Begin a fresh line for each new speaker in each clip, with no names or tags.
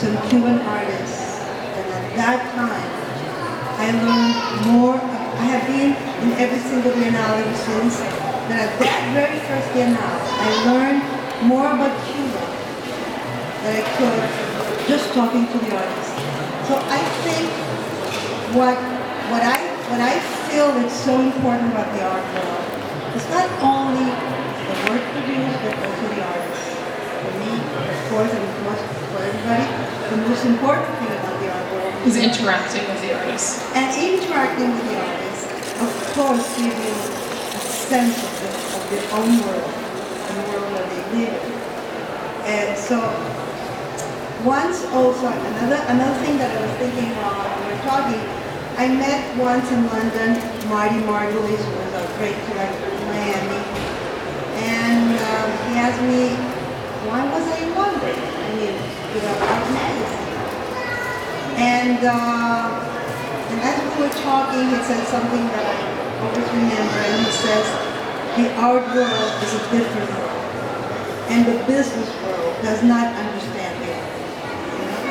some Cuban artists, and at that time, I learned more. I have been in every single Biennale ever since, but at that very first Biennale, I learned more about Cuba than I could just talking to the artists. So I think what I feel is so important about the art world is not only the work produced, but also the artists. For me, of course, and for everybody, the most important thing about the art world
is interacting with the artists.
And interacting with the artists, of course, giving a sense of their own world, the world that they live in. And so, once also, another thing that I was thinking while we were talking, I met once in London Marty Margulies, who was a great collector in Miami, and he asked me, why was I in London? I mean, art magazine. And as we were talking, he said something that I always remember, and he says, the art world is a different world, and the business world does not understand it. You know?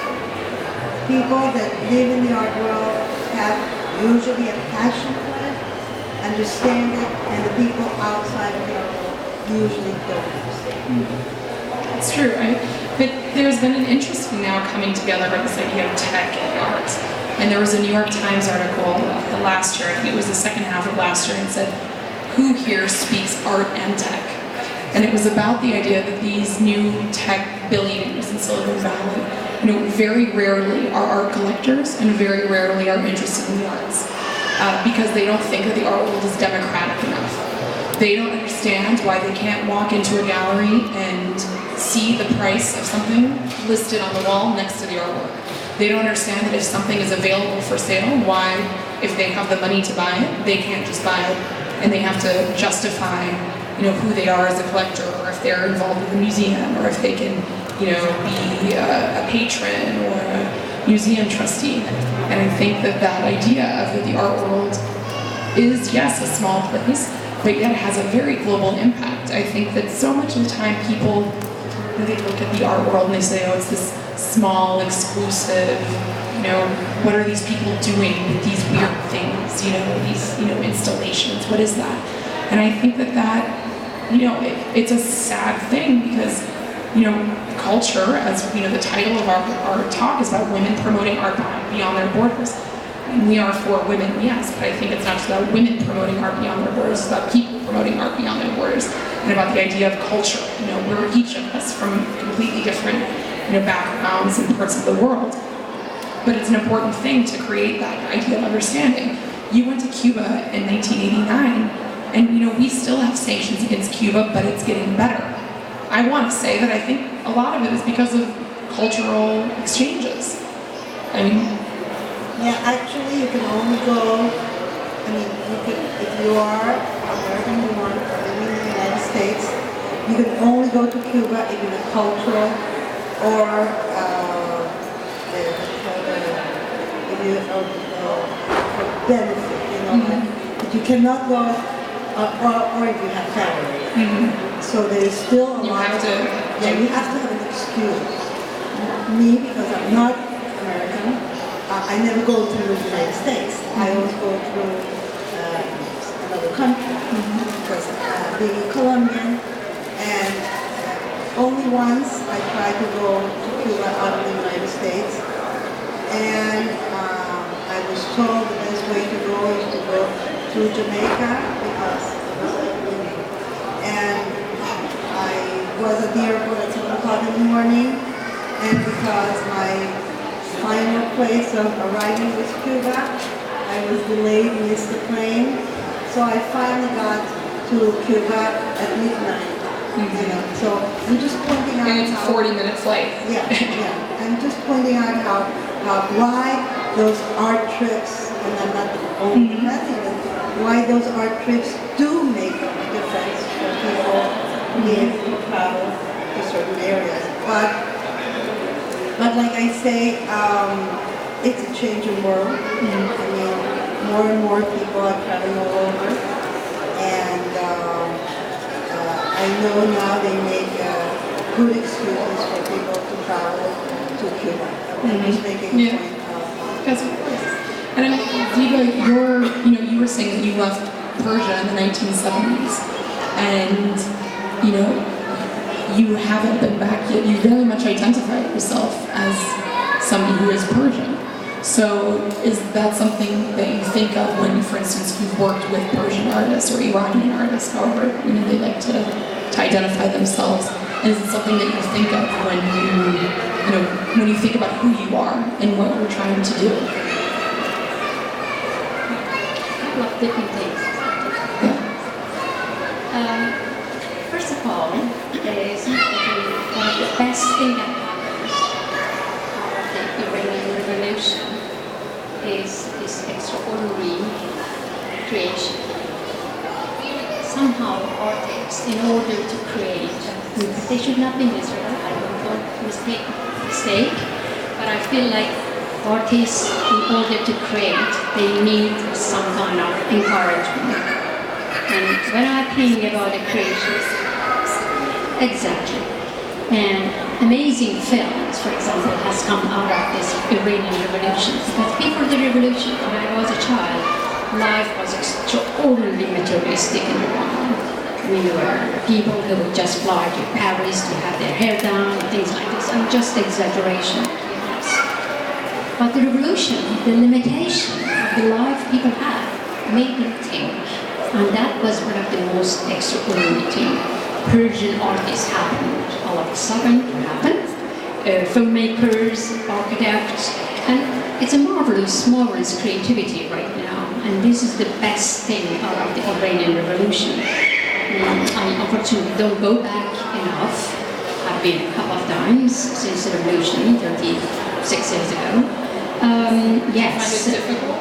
People that live in the art world have usually a passion for it, understand it, and the people outside of the art world usually don't understand it.
It's true, right? But there's been an interesting now coming together about this idea of tech and art. And there was a New York Times article last year, I think it was the second half of last year, and said, who here speaks art and tech? And it was about the idea that these new tech billionaires in Silicon Valley, very rarely are art collectors and very rarely are interested in the arts because they don't think that the art world is democratic enough. They don't understand why they can't walk into a gallery and see the price of something listed on the wall next to the artwork. They don't understand that if something is available for sale, why, if they have the money to buy it, they can't just buy it, and they have to justify, who they are as a collector, or if they're involved with a museum, or if they can, be a patron or a museum trustee. And I think that idea of that the art world is, yes, a small place, but yet it has a very global impact. I think that so much of the time people, they look at the art world and they say, oh, it's this small, exclusive, what are these people doing with these weird things, these, installations, what is that? And I think that it's a sad thing because, culture, as, the title of our talk is about women promoting art beyond their borders. And we are for women, yes, but I think it's not just about women promoting art beyond their borders, it's about people promoting art beyond their borders, and about the idea of culture. We're each of us from completely different, backgrounds and parts of the world. But it's an important thing to create that idea of understanding. You went to Cuba in 1989, and we still have sanctions against Cuba, but it's getting better. I want to say that I think a lot of it is because of cultural exchanges.
Yeah, actually, you can only go, if you are American born or living in the United States, you can only go to Cuba if you're a cultural or if you for benefit, but you cannot go, or if you have family. Mm-hmm. So there's still a lot of, you have to have an excuse. Me, because I'm not American, I never go through the United States. Mm-hmm. I always go through another country because being a Colombian, and only once I tried to go to Cuba out of the United States, and I was told the best way to go is to go through Jamaica because and I was at the airport at 7 o'clock in the morning, and because my final place of arriving was Cuba, I was delayed, missed the plane, so I finally got to Cuba at midnight. Mm-hmm. So I'm just pointing out
and it's a 40-minute flight.
Yeah. I'm just pointing out why those art trips, and I'm not the only president, why those art trips do make a difference for people who travel to certain areas. But like I say, it's a changing world. More and more people are traveling all over, and I know now they make good excuses for people to travel to Cuba. I'm just making a
Yeah.
point of
Because of course. And I mean, Diva, you were saying that you left Persia in the 1970s, and you haven't been back yet. You very much identify yourself as somebody who is Persian. So is that something that you think of when, for instance, you've worked with Persian artists or Iranian artists, however they like to identify themselves? And is it something that you think of when when you think about who you are and what you're trying to do?
A couple of different things. First of all, is one of the best things that happens of the Iranian Revolution is this extraordinary creation. Somehow artists, in order to create, they should not be miserable, I don't want to mistake, but I feel like artists, in order to create, they need some kind of encouragement. And when I think about the creations, exactly. And amazing films, for example, has come out of this Iranian Revolution. But before the revolution, when I was a child, life was extraordinarily materialistic in Iran. We were people who would just fly to Paris to have their hair done, things like this. And just exaggeration, to be honest. But the revolution, the limitation of the life people had, made them think. And that was one of the most extraordinary things. Persian artists happened all of a sudden, filmmakers, architects, and it's a marvelous creativity right now. And this is the best thing out of the Iranian Revolution. I unfortunately don't go back enough. I've been a couple of times since the revolution, 36 years ago. Yes.
Find it difficult?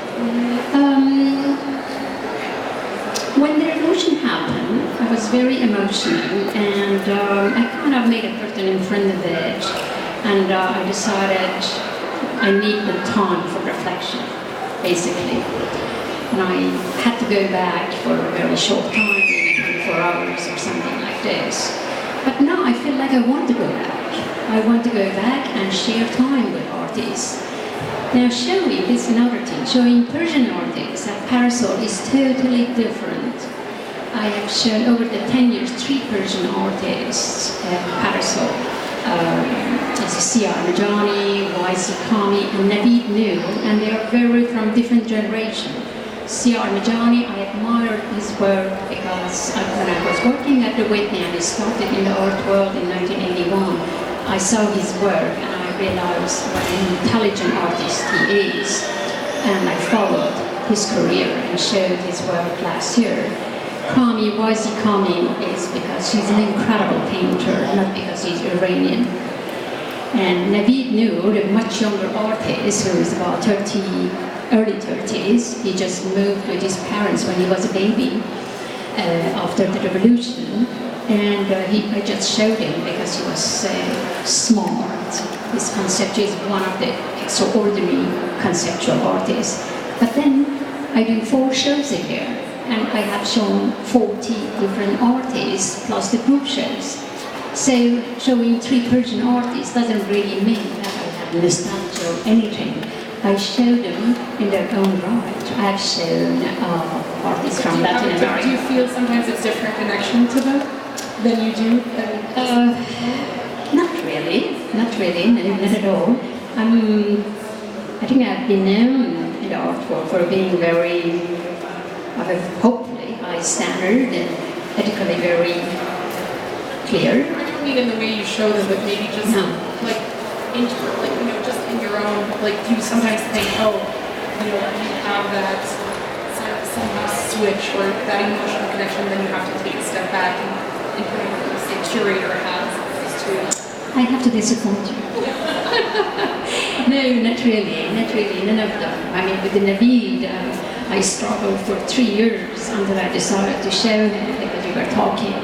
When the revolution happened, I was very emotional, and I kind of made a curtain in front of it, and I decided I need the time for reflection, basically. And I had to go back for a very short time, maybe 24 hours or something like this. But now I feel like I want to go back. I want to go back and share time with artists. Now showing is another thing. Showing Persian artists at Parasol is totally different. I have shown over the 10 years 3 Persian artists at Parasol. Sia Armajani, Waisi Kami, and Naveed Noor, and they are very from different generations. Sia Armajani, I admired his work because when I was working at the Whitney and I started in the art world in 1981, I saw his work and I realized what an intelligent artist he is. And I followed his career and showed his work last year. Kami, Waisi Kami, is because she's an incredible painter, not because she's Iranian. And Naveed Noor, a much younger artist who is about early 30s, he just moved with his parents when he was a baby after the revolution. And I just showed him because he was smart. His concept is one of the extraordinary conceptual artists. But then I do 4 shows a year, and I have shown 40 different artists plus the group shows. So showing 3 Persian artists doesn't really mean that I have nostalgia or anything. I show them in their own right. I have shown artists from Latin America.
Do you feel sometimes it's different connection to them than you do?
Not really, not at all. I think I've been known in the art world for being very, hopefully, high standard and ethically very clear.
I don't mean in the way you show them, but maybe just like just in your own, like do you sometimes think, oh, you have that somehow switch or that emotional connection, then you have to take a step back and put it in the curator has
I have to disappoint you. No, not really, none of them. I mean, with the Naveed, I struggled for 3 years until I decided to show him because we were talking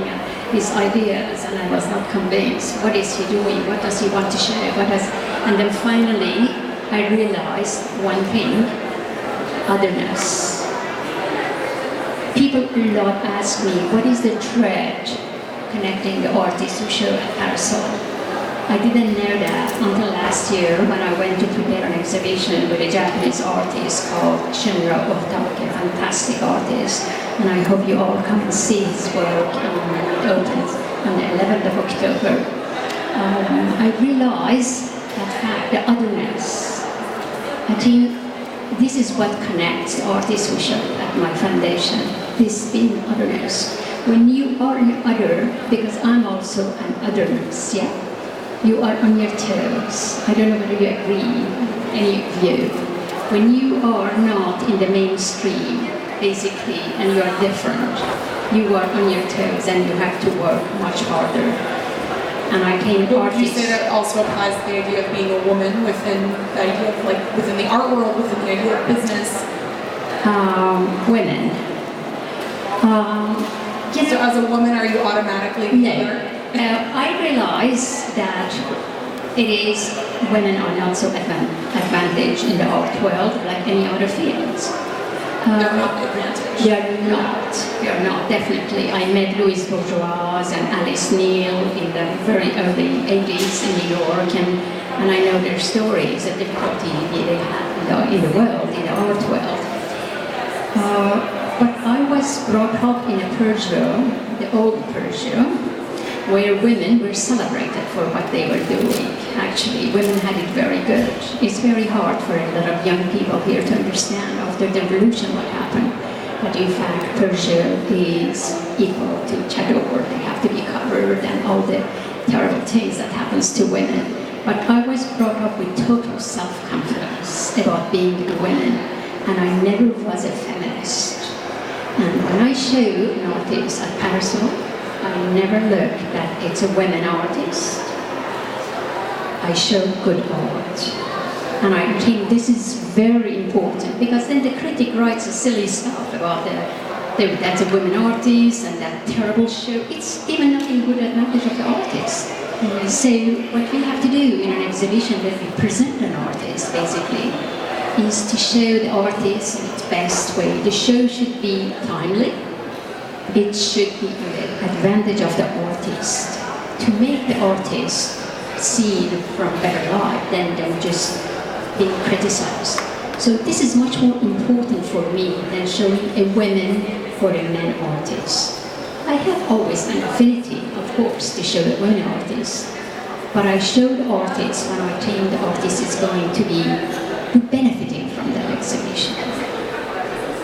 his ideas, and I was not convinced. What is he doing? What does he want to show? And then finally, I realized one thing: otherness. People a lot ask me, what is the thread connecting the artists who show at Parasol? I didn't know that until last year when I went to exhibition with a Japanese artist called Shunra Otake, a fantastic artist. And I hope you all come and see his work. It opens on the 11th of October. I realize that the otherness. I think this is what connects artists who show at my foundation, this being otherness. When you are an other, because I'm also an otherness, yeah? You are on your toes. I don't know whether you agree, any of you. When you are not in the mainstream, basically, and you are different, you are on your toes and you have to work much harder. And I came
But would you say that also applies to the idea of being a woman within the idea of like within the art world, within the idea of business?
Women.
So as a woman, are you automatically the other?
I realize that it is women are not so advantaged in the art world like any other fields.
They're not advantaged.
They are not, definitely. I met Louise Bourgeois and Alice Neal in the very early 80s in New York, and I know their stories, the difficulty they had in the world, in the art world. But I was brought up in a Persia, the old Persia, where women were celebrated for what they were doing. Actually, women had it very good. It's very hard for a lot of young people here to understand after the revolution what happened. But in fact, Persia is equal to Chador. They have to be covered and all the terrible things that happens to women. But I was brought up with total self-confidence about being a woman, and I never was a feminist. And when I show an artist at Parasol, I never look that it's a women artist. I show good art. And I think this is very important, because then the critic writes a silly stuff about that's a women artist and that terrible show. It's even not in good advantage of the artist. So what we have to do in an exhibition when we present an artist, basically, is to show the artist in its best way. The show should be timely. It should be the advantage of the artist to make the artist seen from better light than just being criticized. So this is much more important for me than showing a women or a men artist. I have always an affinity, of course, to show the women artists, but I show the artists when I think the artist is going to be benefiting from that exhibition.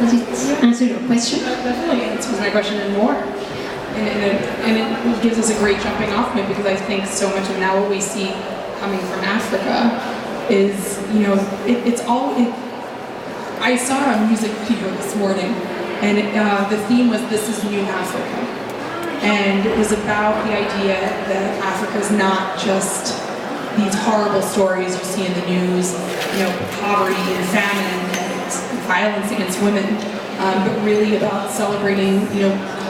Does it answer your question?
That definitely answers my question and more. And it gives us a great jumping off point, because I think so much of now what we see coming from Africa is, I saw it on music video this morning, and the theme was "This is New Africa." And it was about the idea that Africa is not just these horrible stories you see in the news, poverty and famine and violence against women, but really about celebrating,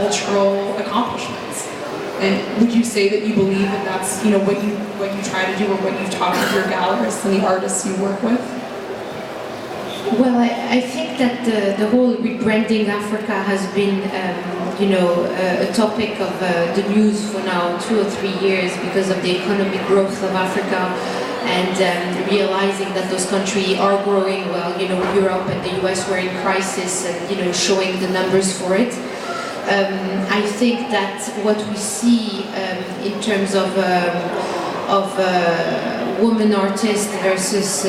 cultural accomplishments. And would you say that you believe that that's, what you try to do, or what you've taught with your gallerists and the artists you work with?
Well, I think that the whole rebranding Africa has been, a topic of the news for now 2 or 3 years because of the economic growth of Africa, and realizing that those countries are growing well. Europe and the US were in crisis, and showing the numbers for it. I think that what we see in terms of women artists versus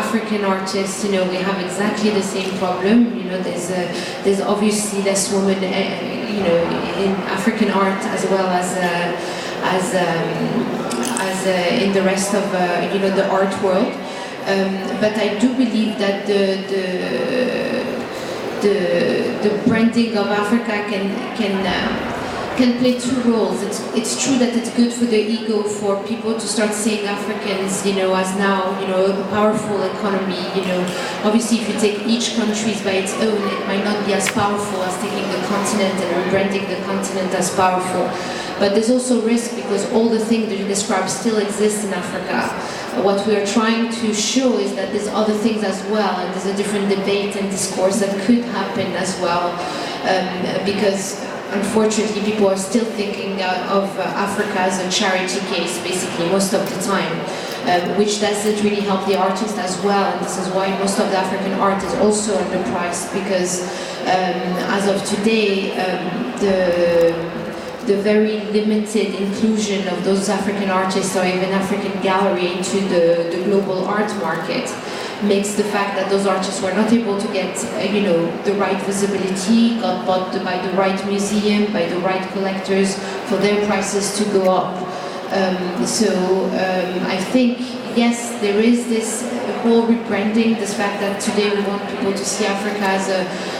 African artists, we have exactly the same problem. There's obviously less women, in African art as well as in the rest of the art world. But I do believe that the branding of Africa can play two roles. It's true that it's good for the ego for people to start seeing Africans, as now, a powerful economy. Obviously, if you take each country by its own, it might not be as powerful as taking the continent and rebranding the continent as powerful. But there's also risk, because all the things that you described still exist in Africa. What we are trying to show is that there's other things as well, and there's a different debate and discourse that could happen as well, because unfortunately people are still thinking of Africa as a charity case, basically, most of the time. which doesn't really help the artist as well. And this is why most of the African art is also underpriced, because as of today, the very limited inclusion of those African artists or even African gallery into the global art market makes the fact that those artists were not able to get, the right visibility, got bought by the right museum, by the right collectors, for their prices to go up. I think, yes, there is this whole rebranding, this fact that today we want people to see Africa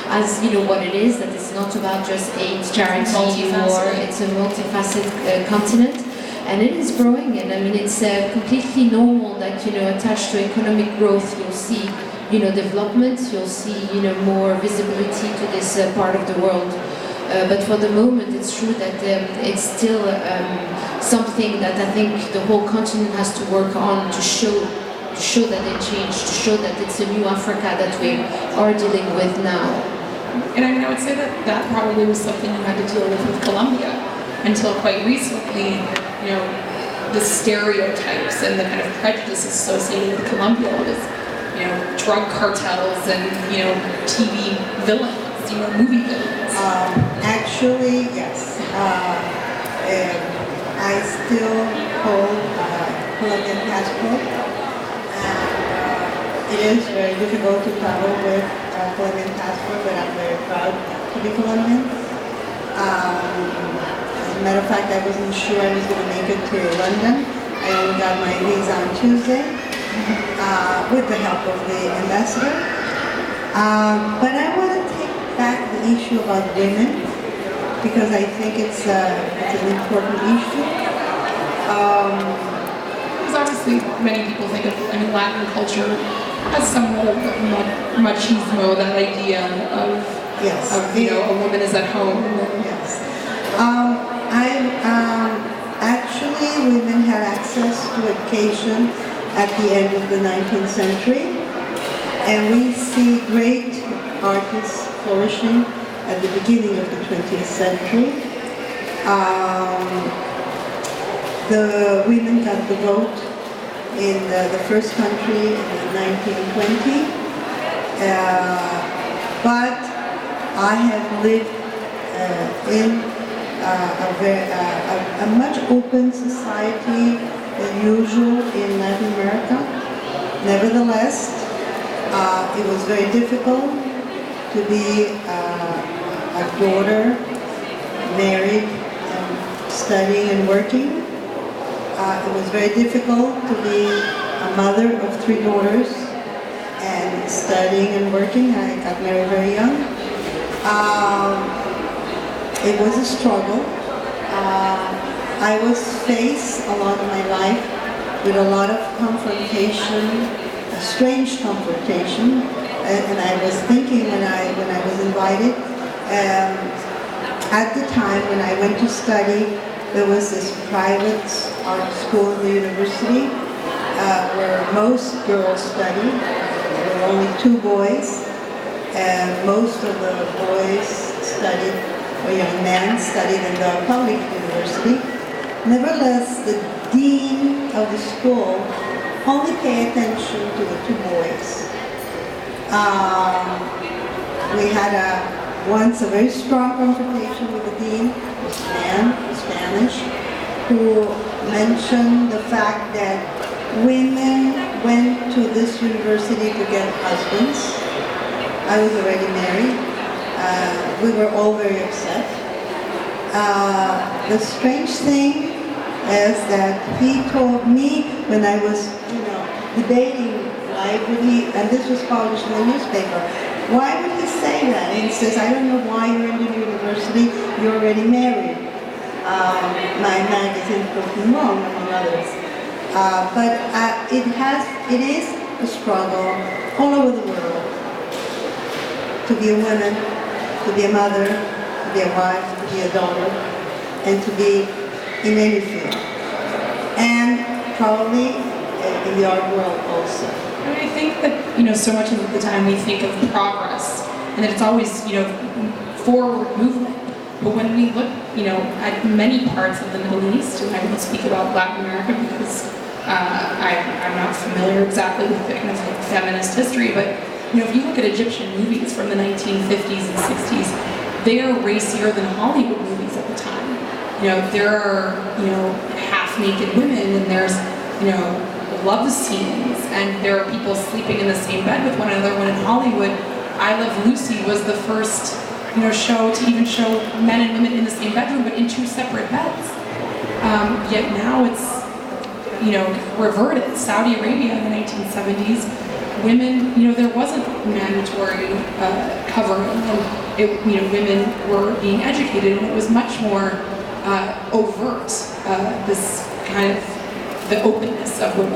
as what it is, that it's not about just AIDS charity, or it's a multifaceted continent. And it is growing, and I mean, it's completely normal that, attached to economic growth, you'll see, development, you'll see, more visibility to this part of the world. But for the moment, it's true that it's still something that I think the whole continent has to work on to show that they changed, to show that it's a new Africa that we are dealing with now.
And I mean, I would say that probably was something you had to deal with Colombia until quite recently. The stereotypes and the kind of prejudice associated with Colombia with, drug cartels and, TV villains, movie villains.
Actually, yes. I still hold a Colombian passport, and it is very difficult to travel with a Colombian passport, but I'm very proud to be Colombian. As a matter of fact, I wasn't sure I was going to make it to London. I only got my visa on Tuesday with the help of the ambassador. But I want to take back the issue about women, because I think it's an important issue.
Because obviously many people think of, Latin culture as somewhat of machismo, that idea of,
yes,
a woman is at home.
Yes. Actually, women had access to education at the end of the 19th century, and we see great artists flourishing at the beginning of the 20th century. The women got the vote in the first country in 1920, but I have lived in a much open society than usual in Latin America. Nevertheless, it was very difficult to be a daughter, married, and studying and working. It was very difficult to be a mother of 3 daughters and studying and working. I got married very young. It was a struggle. I was faced a lot of my life with a lot of confrontation, a strange confrontation, and I was thinking when I was invited, at the time when I went to study, there was this private art school in the university where most girls studied. There were only 2 boys, and most of the boys studied, or young men studied in the public university. Nevertheless, the dean of the school only paid attention to the 2 boys. We had once a very strong confrontation with the dean, this man, Spanish, who mentioned the fact that women went to this university to get husbands. I was already married. We were all very upset. The strange thing is that he told me when I was, debating why would he, and this was published in the newspaper, why would he say that? And he says, I don't know why you're in the university, you're already married. My magazine proved him wrong, among others. But it is a struggle all over the world to be a woman, to be a mother, to be a wife, to be a daughter, and to be in any field. And probably in the art world also.
I think that, so much of the time we think of progress, and that it's always, forward movement. But when we look, at many parts of the Middle East, and I won't speak about Latin America because I familiar exactly with the kind of feminist history, but if you look at Egyptian movies from the 1950s and 60s, they are racier than Hollywood movies at the time. There are half-naked women, and there's love scenes, and there are people sleeping in the same bed with one another. When in Hollywood, I Love Lucy was the first show to even show men and women in the same bedroom, but in two separate beds. Yet now it's reverted. Saudi Arabia in the 1970s, women, there wasn't mandatory covering, and women were being educated, and it was much more overt. This kind of the openness of women.